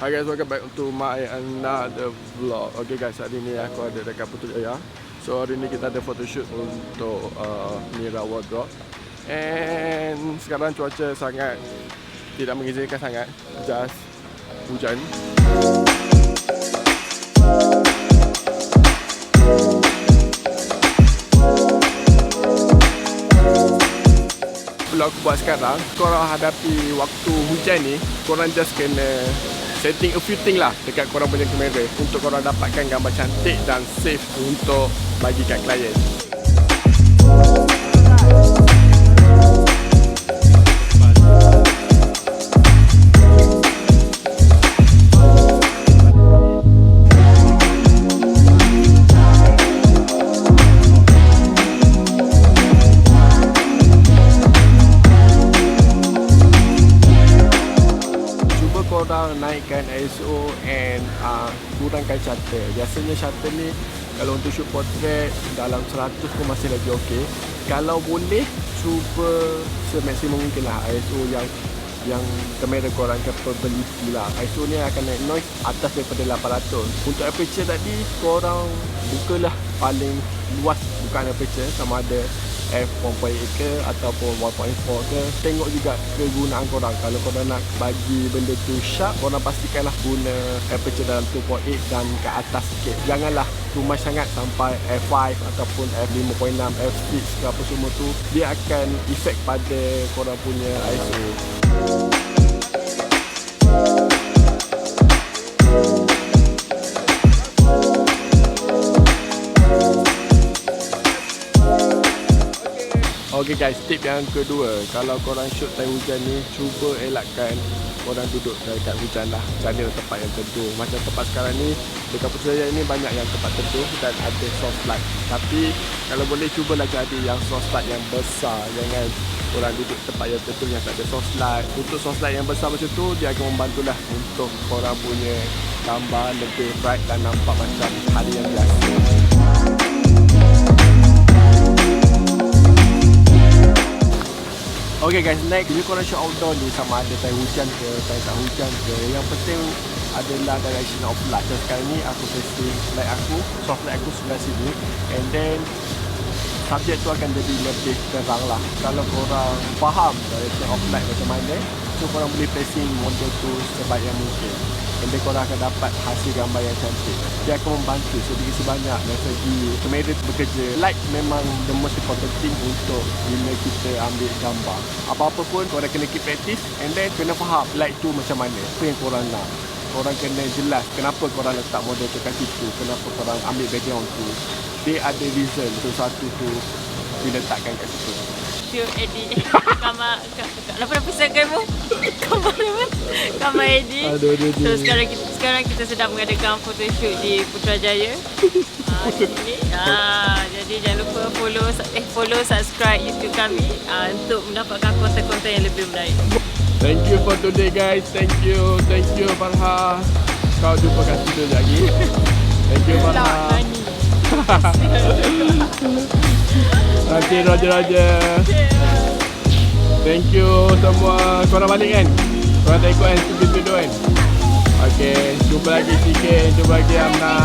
Hi guys, welcome back to my another vlog. Okay guys, hari ni aku ada dekat Putrajaya. So hari ni kita ada photoshoot untuk Mira wardrobe. And sekarang cuaca sangat tidak mengizinkan sangat, just hujan. Vlog aku buat sekarang, korang hadapi waktu hujan ni, korang just kena setting a few thing lah dekat korang punya kamera untuk korang dapatkan gambar cantik dan safe untuk bagi kat klien. Naikkan ISO and kurangkan shutter. Biasanya shutter ni kalau untuk shoot portrait dalam 100 pun masih lagi okey. Kalau boleh cuba semaksimum mungkin lah ISO yang kamera korang capability lah. ISO ni akan naik noise atas daripada 800. Untuk aperture tadi korang bukalah paling luas bukan aperture, sama ada f1.8 ke ataupun 1.4 ke. Tengok juga kegunaan korang. Kalau korang nak bagi benda tu sharp, korang pastikanlah guna aperture dalam 2.8 dan ke atas sikit. Janganlah too much sangat sampai f5 ataupun f5.6, f6 ke apa semua tu. Dia akan efek pada korang punya ISO. Okay guys, tip yang kedua, kalau korang shoot time hujan ni, cuba elakkan korang duduk dekat hujan lah. Cari tempat yang teduh. Macam tempat sekarang ni, dekat Putrajaya ni banyak yang tempat teduh dan ada source light. Tapi kalau boleh cubalah cari yang source light yang besar. Jangan korang duduk tempat yang teduh yang tak ada source light. Untuk source light yang besar macam tu, dia akan membantulah untuk korang punya gambar lebih bright dan nampak macam hari yang biasa. Okay guys, next, bila korang shoot outdoor ni, sama ada time hujan ke, time tak hujan ke, yang penting adalah direction of light. Dan sekarang ni aku testing light aku, soft light aku sebelah sini, and then subjek tu akan jadi lebih terang lah. Kalau korang faham direction of light macam mana, so korang boleh placing model tu sebaik yang mungkin, and then korang akan dapat hasil gambar yang cantik. Dia akan membantu sedikit sebanyak dari segi kamera bekerja. Light memang the most important thing untuk bila kita ambil gambar. Apa-apa pun korang kena keep practice, and then kena faham light tu macam mana, apa yang korang nak. Korang kena jelas kenapa korang letak model tu kat situ, kenapa korang ambil background tu. Dia ada reason tu, satu tu diletakkan kat situ. Edit Kenapa pesan kamu? Kamera edit. So sekarang kita sedang mengadakan photoshoot di Putrajaya. Jadi jangan lupa follow subscribe YouTube kami untuk mendapatkan konten-konten yang lebih menarik. Thank you for today guys. Thank you Farha. Kau jumpa kat studio lagi. Thank you Farha. Nanti Roger. Thank you semua. Korang balik kan? Korang tak ikut kan? Studio kan? Okay, jumpa lagi sikit. Jumpa lagi Amna.